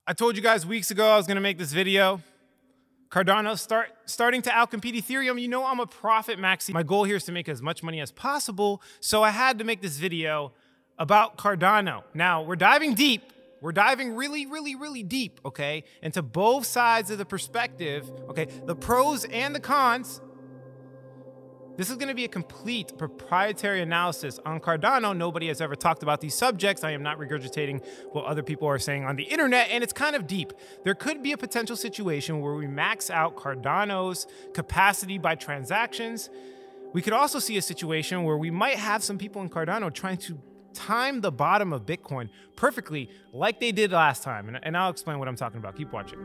I told you guys weeks ago I was going to make this video. Cardano starting to outcompete Ethereum. You know I'm a profit maxi. My goal here is to make as much money as possible, so I had to make this video about Cardano. Now, we're diving deep. We're diving really deep, okay, into both sides of the perspective, okay, the pros and the cons. This is going to be a complete proprietary analysis on Cardano. Nobody has ever talked about these subjects. I am not regurgitating what other people are saying on the internet, and it's kind of deep. There could be a potential situation where we max out Cardano's capacity by transactions. We could also see a situation where we might have some people in Cardano trying to time the bottom of Bitcoin perfectly like they did last time. And I'll explain what I'm talking about. Keep watching.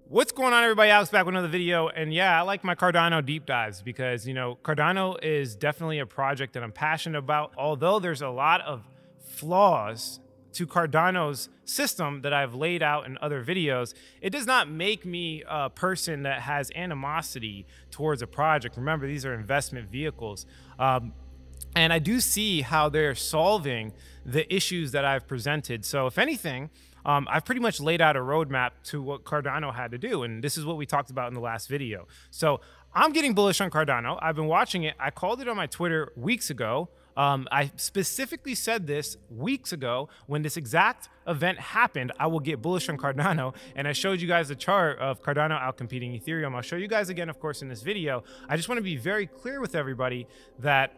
What's going on, everybody? Alex back with another video. And yeah, I like my Cardano deep dives because, you know, Cardano is definitely a project that I'm passionate about. Although there's a lot of flaws to Cardano's system that I've laid out in other videos, it does not make me a person that has animosity towards a project. Remember, these are investment vehicles. And I do see how they're solving the issues that I've presented. So if anything, I've pretty much laid out a roadmap to what Cardano had to do, and this is what we talked about in the last video. So I'm getting bullish on Cardano. I've been watching it. I called it on my Twitter weeks ago. I specifically said this weeks ago when this exact event happened. I will get bullish on Cardano, and I showed you guys the chart of Cardano outcompeting Ethereum. I'll show you guys again, of course, in this video. I just want to be very clear with everybody that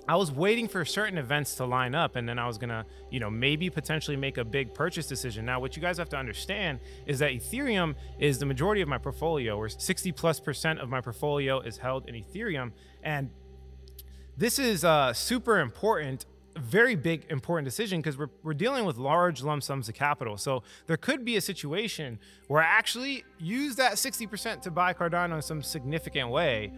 I was waiting for certain events to line up, and then I was gonna, you know, maybe potentially make a big purchase decision. Now, what you guys have to understand is that Ethereum is the majority of my portfolio, where 60+% of my portfolio is held in Ethereum. And this is super important, very big important decision, because we're dealing with large lump sums of capital. So there could be a situation where I actually use that 60% to buy Cardano in some significant way.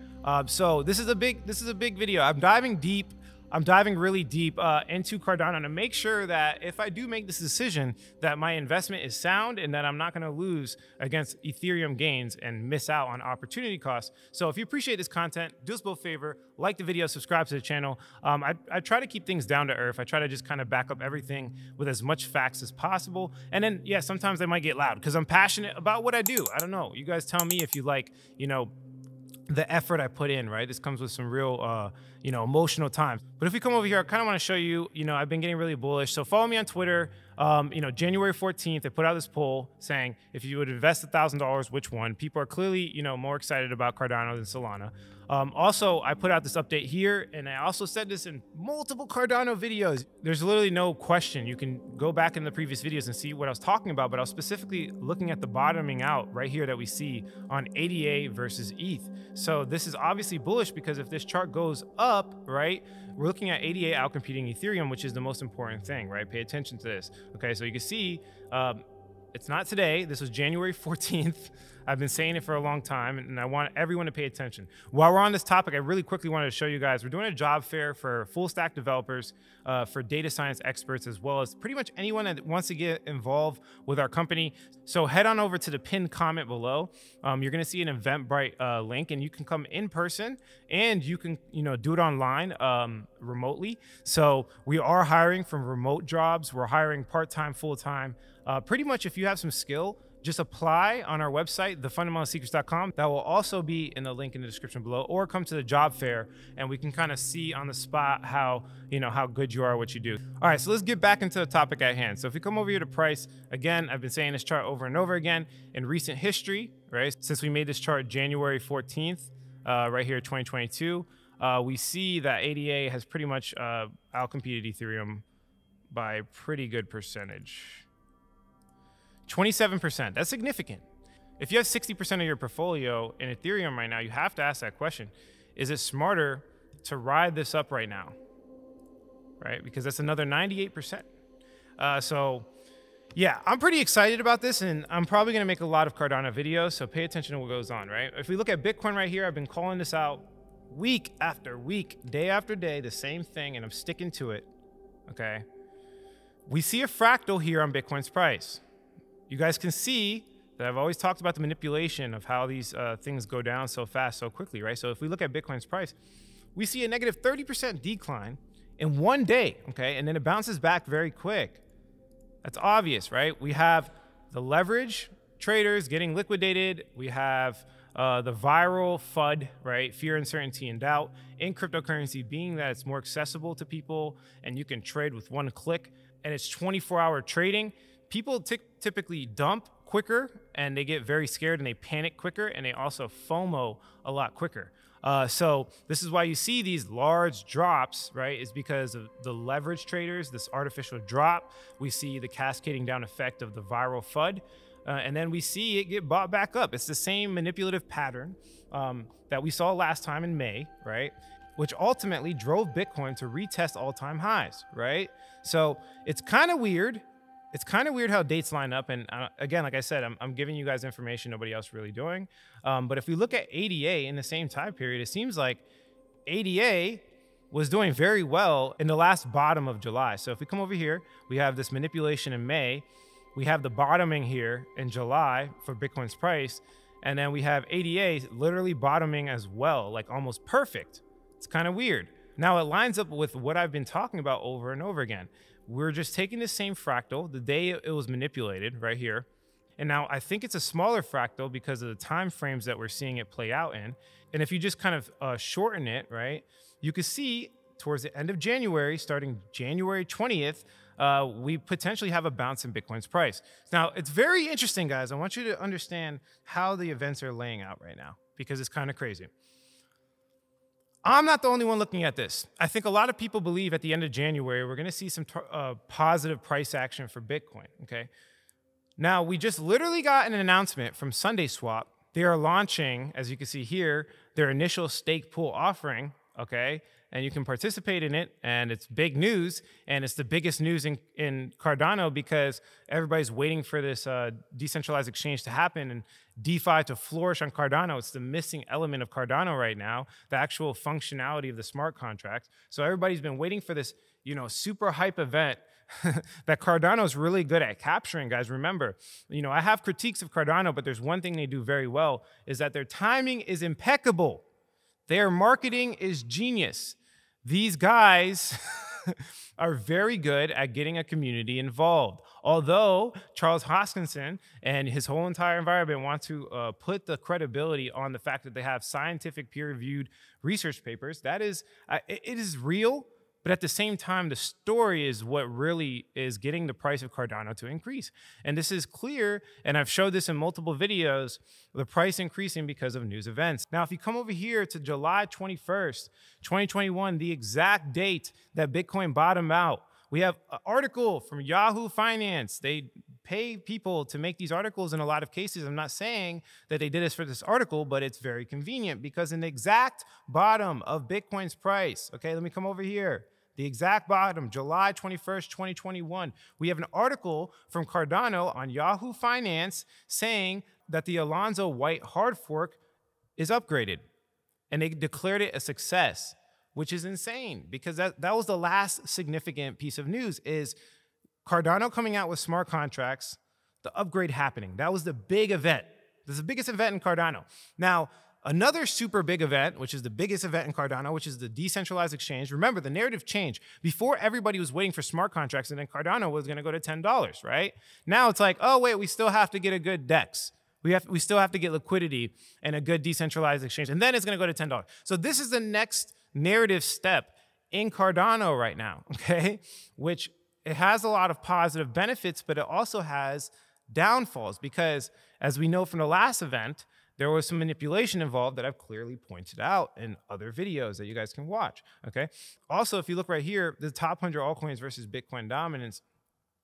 So this is a big video. I'm diving deep. I'm diving really deep into Cardano to make sure that if I do make this decision, that my investment is sound and that I'm not going to lose against Ethereum gains and miss out on opportunity costs. So if you appreciate this content, do us both a favor, like the video, subscribe to the channel. I try to keep things down to earth. I try to just kind of back up everything with as much facts as possible. And then, yeah, sometimes they might get loud because I'm passionate about what I do. I don't know. You guys tell me if you like, you know, the effort I put in, right? This comes with some real, you know, emotional times. But if we come over here, I kind of want to show you, you know, I've been getting really bullish. So follow me on Twitter. You know, January 14th, I put out this poll saying, if you would invest $1,000, which one? People are clearly, you know, more excited about Cardano than Solana. Also, I put out this update here, and I also said this in multiple Cardano videos. There's literally no question. You can go back in the previous videos and see what I was talking about, but I was specifically looking at the bottoming out right here that we see on ADA versus ETH. So this is obviously bullish because if this chart goes up, right, we're looking at ADA outcompeting Ethereum, which is the most important thing, right? Pay attention to this. Okay, so you can see it's not today. This was January 14th. I've been saying it for a long time, and I want everyone to pay attention. While we're on this topic, I really quickly wanted to show you guys, we're doing a job fair for full stack developers, for data science experts, as well as pretty much anyone that wants to get involved with our company. So head on over to the pinned comment below. You're gonna see an Eventbrite link, and you can come in person, and you can, you know, do it online, remotely. So we are hiring from remote jobs. We're hiring part-time, full-time. Pretty much if you have some skill, just apply on our website, thefundamentalsecrets.com. That will also be in the link in the description below, or come to the job fair and we can kind of see on the spot how, you know, how good you are at what you do. All right, so let's get back into the topic at hand. So if we come over here to price, again, I've been saying this chart over and over again in recent history, right? Since we made this chart January 14th, right here, 2022, we see that ADA has pretty much outcompeted Ethereum by a pretty good percentage. 27%, that's significant. If you have 60% of your portfolio in Ethereum right now, you have to ask that question. Is it smarter to ride this up right now? Right, because that's another 98%. So yeah, I'm pretty excited about this, and I'm probably gonna make a lot of Cardano videos, so pay attention to what goes on, right? If we look at Bitcoin right here, I've been calling this out week after week, day after day, the same thing, and I'm sticking to it, okay? We see a fractal here on Bitcoin's price. you guys can see that I've always talked about the manipulation of how these things go down so fast, so quickly, right? So if we look at Bitcoin's price, we see a negative 30% decline in one day, okay? And then it bounces back very quick. That's obvious, right? We have the leverage traders getting liquidated. We have the viral FUD, right? Fear, uncertainty, and doubt in cryptocurrency being that it's more accessible to people and you can trade with one click and it's 24-hour trading. People typically dump quicker and they get very scared and they panic quicker and they also FOMO a lot quicker. So this is why you see these large drops, right? Is because of the leverage traders, this artificial drop. We see the cascading down effect of the viral FUD. And then we see it get bought back up. It's the same manipulative pattern that we saw last time in May, right? Which ultimately drove Bitcoin to retest all-time highs, right? So it's kind of weird. It's kind of weird how dates line up. And again, like I said, I'm giving you guys information nobody else really doing. But if we look at ADA in the same time period, it seems like ADA was doing very well in the last bottom of July. So if we come over here, we have this manipulation in May. We have the bottoming here in July for Bitcoin's price. And then we have ADA literally bottoming as well, like almost perfect. It's kind of weird. Now it lines up with what I've been talking about over and over again. We're just taking the same fractal, the day it was manipulated right here. And now I think it's a smaller fractal because of the time frames that we're seeing it play out in. And if you just kind of shorten it, right, you can see towards the end of January, starting January 20th, we potentially have a bounce in Bitcoin's price. Now, it's very interesting, guys. I want you to understand how the events are laying out right now because it's kind of crazy. I'm not the only one looking at this. I think a lot of people believe at the end of January, we're going to see some positive price action for Bitcoin, okay? Now, we just literally got an announcement from SundaeSwap. They are launching, as you can see here, their initial stake pool offering, okay? And you can participate in it, and it's big news, and it's the biggest news in Cardano because everybody's waiting for this decentralized exchange to happen and DeFi to flourish on Cardano. It's the missing element of Cardano right now, the actual functionality of the smart contracts. So everybody's been waiting for this, you know, super hype event that Cardano is really good at capturing, guys. Remember, you know, I have critiques of Cardano, but there's one thing they do very well is that their timing is impeccable. Their marketing is genius. These guys are very good at getting a community involved. Although Charles Hoskinson and his whole entire environment want to put the credibility on the fact that they have scientific peer-reviewed research papers, that is, it is real. But at the same time, the story is what really is getting the price of Cardano to increase. And this is clear, and I've showed this in multiple videos, the price increasing because of news events. Now, if you come over here to July 21st, 2021, the exact date that Bitcoin bottomed out, we have an article from Yahoo Finance. They pay people to make these articles in a lot of cases. I'm not saying that they did this for this article, but it's very convenient because in the exact bottom of Bitcoin's price, okay, let me come over here. The exact bottom, July 21st, 2021, we have an article from Cardano on Yahoo Finance saying that the Alonzo White hard fork is upgraded. And they declared it a success, which is insane because that was the last significant piece of news is Cardano coming out with smart contracts, the upgrade happening. That was the big event. This is the biggest event in Cardano. Now, another super big event, which is the biggest event in Cardano, which is the decentralized exchange. Remember, the narrative changed. Before, everybody was waiting for smart contracts, and then Cardano was going to go to $10, right? Now it's like, oh, wait, we still have to get a good DEX. We still have to get liquidity and a good decentralized exchange, and then it's going to go to $10. So this is the next narrative step in Cardano right now, okay? Which it has a lot of positive benefits, but it also has downfalls because, as we know from the last event, there was some manipulation involved that I've clearly pointed out in other videos that you guys can watch, okay? Also, if you look right here, the top 100 altcoins versus Bitcoin dominance,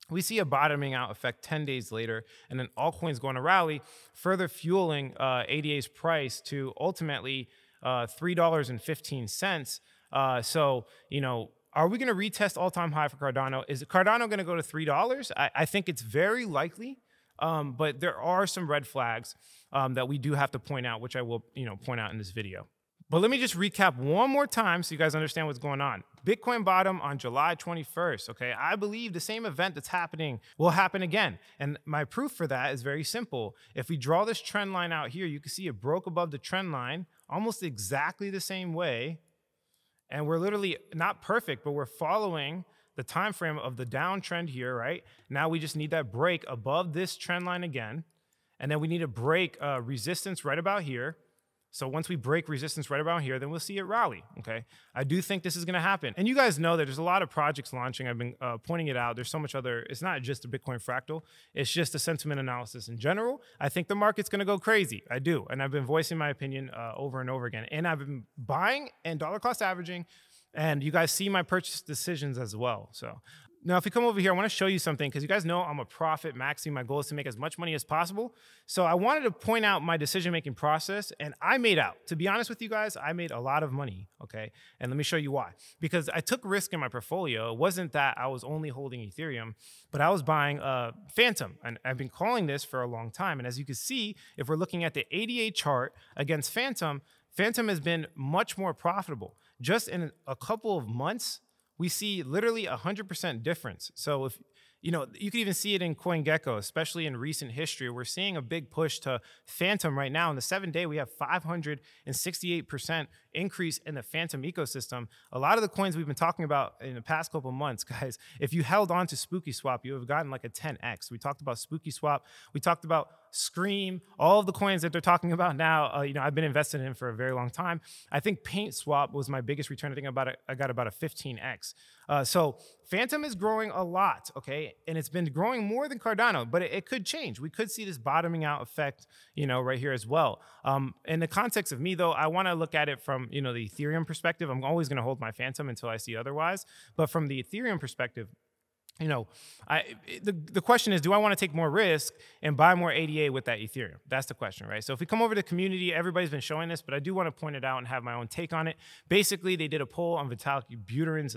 we see a bottoming out effect 10 days later, and then altcoins going to rally, further fueling ADA's price to ultimately $3.15. So, you know, are we going to retest all-time high for Cardano? Is Cardano going to go to $3? I think it's very likely, but there are some red flags that we do have to point out, which I will, point out in this video. But let me just recap one more time so you guys understand what's going on. Bitcoin bottom on July 21st, okay? I believe the same event that's happening will happen again. And my proof for that is very simple. If we draw this trend line out here, you can see it broke above the trend line almost exactly the same way. And we're literally not perfect, but we're following the time frame of the downtrend here, right? Now we just need that break above this trend line again. And then we need to break resistance right about here. So once we break resistance right about here, then we'll see it rally, okay? I do think this is gonna happen. And you guys know that there's a lot of projects launching. I've been pointing it out. There's so much other, it's not just a Bitcoin Fractal. It's just a sentiment analysis in general. I think the market's gonna go crazy. I do. And I've been voicing my opinion over and over again. And I've been buying and dollar cost averaging. And you guys see my purchase decisions as well. So now if we come over here, I want to show you something because you guys know I'm a profit maxi. My goal is to make as much money as possible. So I wanted to point out my decision-making process, and I made out. To be honest with you guys, I made a lot of money, okay? And let me show you why. Because I took risk in my portfolio. It wasn't that I was only holding Ethereum, but I was buying Fantom. And I've been calling this for a long time. And as you can see, if we're looking at the 88 chart against Fantom, Fantom has been much more profitable. Just in a couple of months, we see literally 100% difference. So if, you know, you can even see it in CoinGecko, especially in recent history. We're seeing a big push to Fantom right now. In the 7-day, we have 568% increase in the Fantom ecosystem. A lot of the coins we've been talking about in the past couple of months, guys, if you held on to SundaeSwap, you have gotten like a 10x. We talked about SundaeSwap. We talked about Scream, all of the coins that they're talking about now. You know, I've been invested in for a very long time. I think PaintSwap was my biggest return. I think I got about a 15x. So Fantom is growing a lot, okay? And it's been growing more than Cardano, but it could change. We could see this bottoming out effect, you know, right here as well. In the context of me, though, I want to look at it from, you know, the Ethereum perspective. I'm always going to hold my Fantom until I see otherwise. But from the Ethereum perspective, you know, the question is, do I want to take more risk and buy more ADA with that Ethereum? That's the question, right? So if we come over to community, everybody's been showing this, but I do want to point it out and have my own take on it. Basically, they did a poll on Vitalik Buterin's,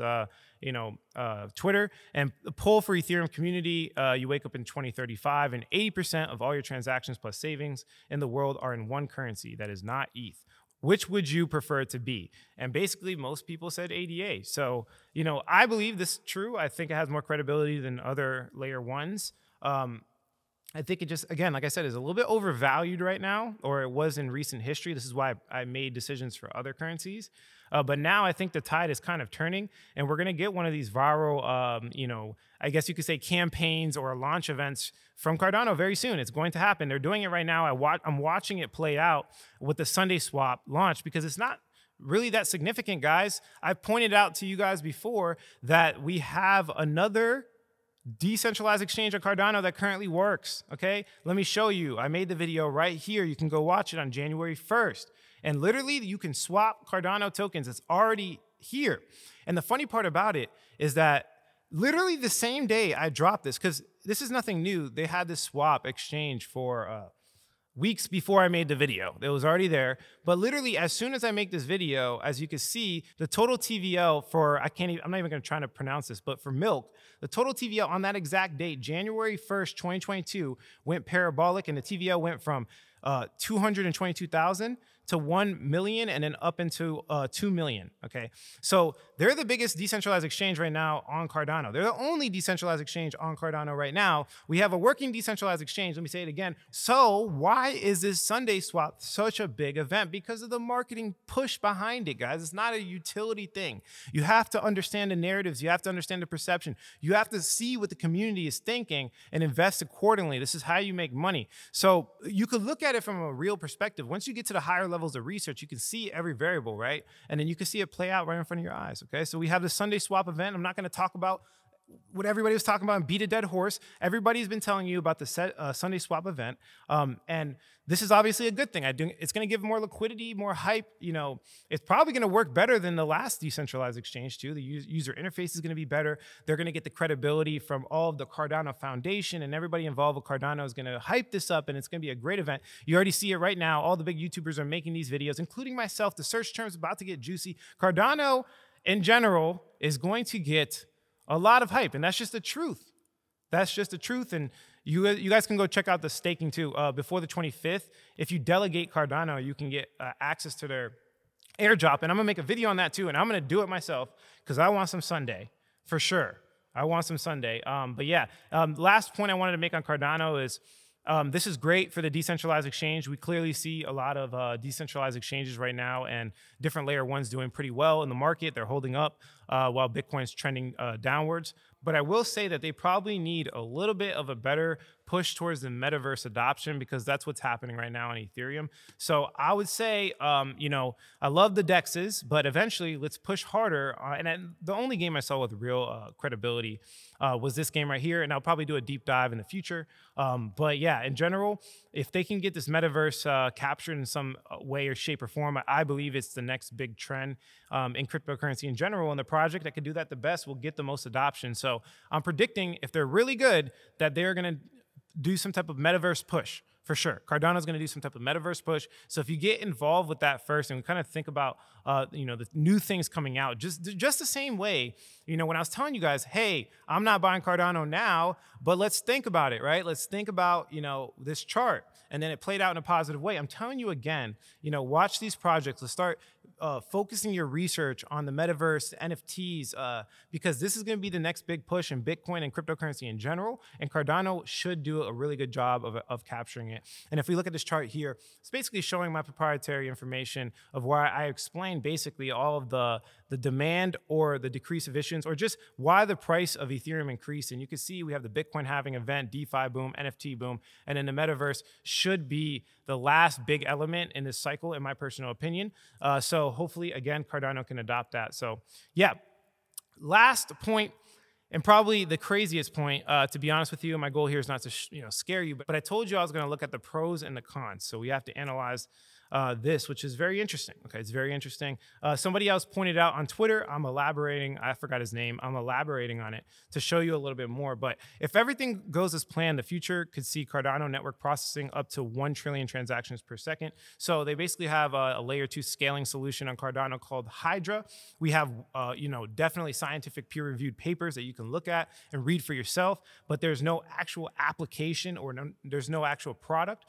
Twitter, and the poll for Ethereum community, you wake up in 2035, and 80% of all your transactions plus savings in the world are in one currency that is not ETH. Which would you prefer it to be? And basically, most people said ADA. So, you know, I believe this is true. I think it has more credibility than other layer ones. I think it just, again, like I said, is a little bit overvalued right now, or it was in recent history. This is why I made decisions for other currencies. But now I think the tide is kind of turning, and we're going to get one of these viral, you know, I guess you could say campaigns or launch events from Cardano very soon. It's going to happen. They're doing it right now. I'm watching it play out with the SundaeSwap launch because it's not really that significant, guys. I've pointed out to you guys before that we have another decentralized exchange on Cardano that currently works, okay? Let me show you. I made the video right here. You can go watch it on January 1st. And literally, you can swap Cardano tokens. It's already here. And the funny part about it is that literally the same day I dropped this, because this is nothing new. They had this swap exchange for weeks before I made the video. It was already there. But literally, as soon as I make this video, as you can see, the total TVL for, I'm not even going to try to pronounce this, but for Milk, the total TVL on that exact date, January 1st, 2022, went parabolic, and the TVL went from 222,000 to 1 million and then up into 2 million, okay? So they're the biggest decentralized exchange right now on Cardano. They're the only decentralized exchange on Cardano right now. We have a working decentralized exchange. Let me say it again. So why is this SundaeSwap such a big event? Because of the marketing push behind it, guys. It's not a utility thing. You have to understand the narratives. You have to understand the perception. You have to see what the community is thinking and invest accordingly. This is how you make money. So you could look at it from a real perspective. Once you get to the higher levels of research, you can see every variable, right? And then you can see it play out right in front of your eyes, okay? So we have the SundaeSwap event. I'm not going to talk about what everybody was talking about and beat a dead horse. Everybody's been telling you about the SundaeSwap event. And this is obviously a good thing. It's going to give more liquidity, more hype. You know, it's probably going to work better than the last decentralized exchange too. The user interface is going to be better. They're going to get the credibility from all of the Cardano Foundation, and everybody involved with Cardano is going to hype this up, and it's going to be a great event. You already see it right now. All the big YouTubers are making these videos, including myself. The search term is about to get juicy. Cardano, in general, is going to get a lot of hype, and that's just the truth. That's just the truth, and you guys can go check out the staking too. Before the 25th, if you delegate Cardano, you can get access to their airdrop, and I'm gonna make a video on that too, and I'm gonna do it myself because I want some Sundae for sure. I want some Sundae. But yeah, last point I wanted to make on Cardano is this is great for the decentralized exchange. We clearly see a lot of decentralized exchanges right now, and different layer ones doing pretty well in the market. They're holding up while Bitcoin's trending downwards. But I will say that they probably need a little bit of a better push towards the metaverse adoption, because that's what's happening right now on Ethereum. So I would say, you know, I love the DEXs, but eventually let's push harder. The only game I saw with real credibility was this game right here, and I'll probably do a deep dive in the future. But yeah, in general, if they can get this metaverse captured in some way or shape or form, I believe it's the next big trend in cryptocurrency in general, and the project that can do that the best will get the most adoption. So I'm predicting, if they're really good, that they're going to do some type of metaverse push for sure. Cardano's going to do some type of metaverse push. So if you get involved with that first, and we kind of think about, you know, the new things coming out, just the same way, you know, when I was telling you guys, hey, I'm not buying Cardano now, but let's think about it, right? Let's think about, you know, this chart, and then it played out in a positive way. I'm telling you again, you know, watch these projects. Let's start focusing your research on the metaverse, NFTs, because this is going to be the next big push in Bitcoin and cryptocurrency in general, and Cardano should do a really good job of capturing it. And if we look at this chart here, it's basically showing my proprietary information of where I explain basically all of the demand or the decrease of issuance, or just why the price of Ethereum increased. And you can see we have the Bitcoin halving event, DeFi boom, NFT boom, and then the metaverse should be the last big element in this cycle, in my personal opinion. So hopefully, again, Cardano can adopt that. So yeah, last point, and probably the craziest point, to be honest with you, my goal here is not to scare you, but I told you I was going to look at the pros and the cons. So we have to analyze this, which is very interesting. Okay, it's very interesting. Somebody else pointed out on Twitter, I'm elaborating, I forgot his name, I'm elaborating on it to show you a little bit more. But if everything goes as planned, the future could see Cardano network processing up to 1 trillion transactions per second. So they basically have a layer 2 scaling solution on Cardano called Hydra. We have, definitely scientific peer-reviewed papers that you can look at and read for yourself, but there's no actual application, or there's no actual product.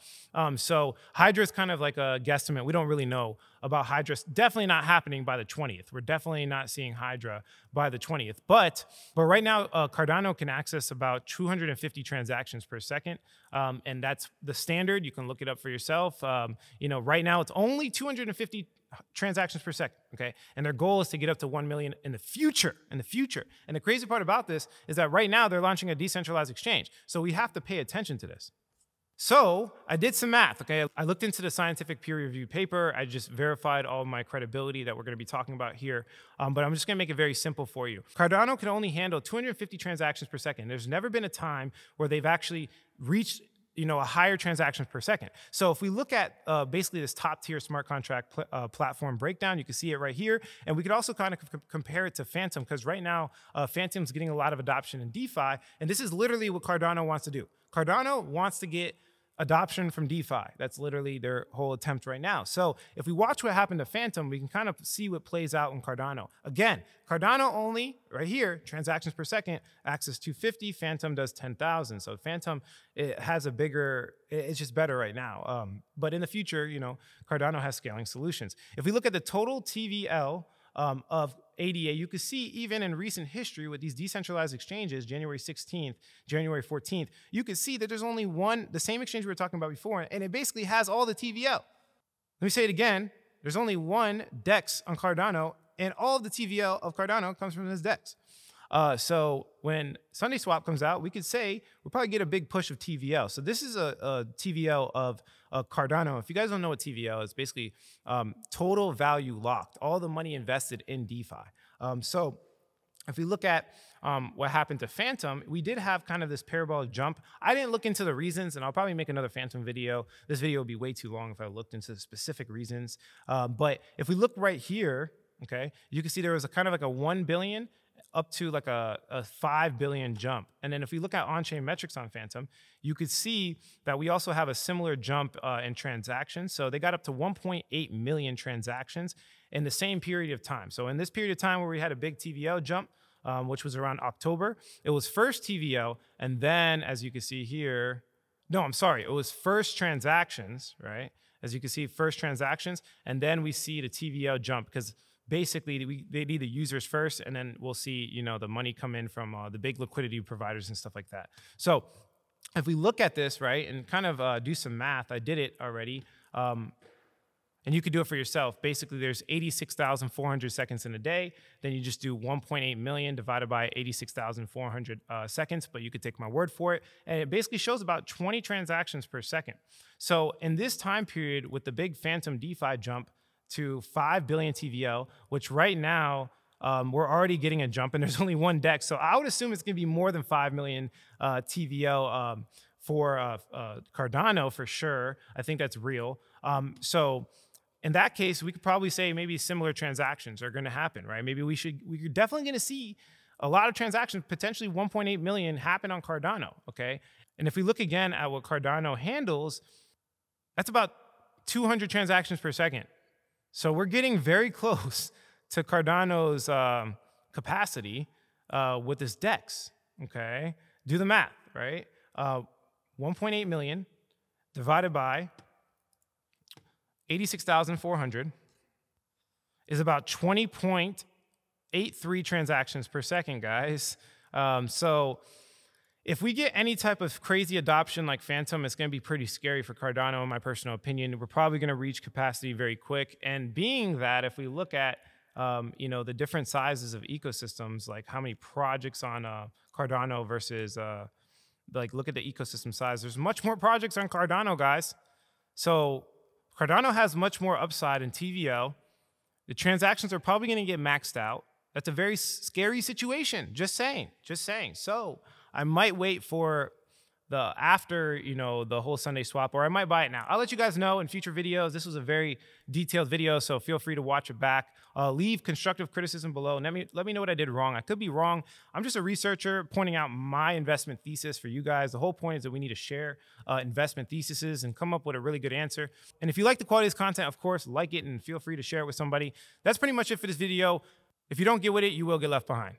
So Hydra is kind of like a guesstimate. We don't really know about Hydra. Definitely not happening by the 20th. We're definitely not seeing Hydra by the 20th. But right now, Cardano can access about 250 transactions per second, and that's the standard. You can look it up for yourself. Right now it's only 250 transactions per second, okay? And their goal is to get up to 1 million in the future, And the crazy part about this is that right now they're launching a decentralized exchange. So we have to pay attention to this. So I did some math, okay? I looked into the scientific peer-reviewed paper. I just verified all of my credibility that we're going to be talking about here. But I'm just going to make it very simple for you. Cardano can only handle 250 transactions per second. There's never been a time where they've actually reached a higher transactions per second. So if we look at basically this top tier smart contract platform breakdown, you can see it right here. And we could also kind of compare it to Fantom, because right now Fantom's getting a lot of adoption in DeFi. And this is literally what Cardano wants to do. Cardano wants to get adoption from DeFi. That's literally their whole attempt right now. So if we watch what happened to Fantom, we can kind of see what plays out in Cardano. Again, Cardano only, right here, transactions per second, access 250, Fantom does 10,000. So Fantom, it has a bigger, it's just better right now. But in the future, Cardano has scaling solutions. If we look at the total TVL of ADA, you can see even in recent history with these decentralized exchanges, January 16th, January 14th, you can see that there's only one, the same exchange we were talking about before, and it basically has all the TVL. Let me say it again. There's only one DEX on Cardano, and all of the TVL of Cardano comes from this DEX. So when SundaeSwap comes out, we could say we'll probably get a big push of TVL. So this is a TVL of Cardano. If you guys don't know what TVL is, basically total value locked, all the money invested in DeFi. So if we look at what happened to Fantom, we did have kind of this parabolic jump. I didn't look into the reasons, and I'll probably make another Fantom video. This video would be way too long if I looked into the specific reasons. But if we look right here, okay, you can see there was a kind of like a 1 billion up to like a 5 billion jump. And then if we look at on-chain metrics on Fantom, you could see that we also have a similar jump in transactions. So they got up to 1.8 million transactions in the same period of time. So in this period of time where we had a big TVL jump, which was around October, it was first TVL, and then as you can see here, no, I'm sorry, it was first transactions, right? As you can see, first transactions, and then we see the TVL jump because basically they need the users first, and then we'll see, you know, the money come in from the big liquidity providers and stuff like that. So if we look at this, right, and kind of do some math, I did it already, and you could do it for yourself. Basically, there's 86,400 seconds in a day. Then you just do 1.8 million divided by 86,400 seconds, but you could take my word for it. And it basically shows about 20 transactions per second. So in this time period, with the big Fantom DeFi jump to 5 billion TVL, which right now, we're already getting a jump, and there's only one DEX. So I would assume it's going to be more than 5 million TVL for Cardano for sure. I think that's real. So in that case, we could probably say maybe similar transactions are going to happen, right? Maybe we're definitely going to see a lot of transactions, potentially 1.8 million happen on Cardano, okay? And if we look again at what Cardano handles, that's about 200 transactions per second. So we're getting very close to Cardano's capacity with this DEX, okay? Do the math, right? 1.8 million divided by 86,400 is about 20.83 transactions per second, guys. So if we get any type of crazy adoption like Fantom, it's going to be pretty scary for Cardano, in my personal opinion. We're probably going to reach capacity very quick. And being that, if we look at you know, the different sizes of ecosystems, like how many projects on Cardano versus like look at the ecosystem size. There's much more projects on Cardano, guys. So Cardano has much more upside in TVL. The transactions are probably going to get maxed out. That's a very scary situation. Just saying. Just saying. So I might wait for the after, you know, the whole SundaeSwap, or I might buy it now. I'll let you guys know in future videos. This was a very detailed video, so feel free to watch it back. Leave constructive criticism below. And let me know what I did wrong. I could be wrong. I'm just a researcher pointing out my investment thesis for you guys. The whole point is that we need to share investment theses and come up with a really good answer. And if you like the quality of this content, of course, like it and feel free to share it with somebody. That's pretty much it for this video. If you don't get with it, you will get left behind.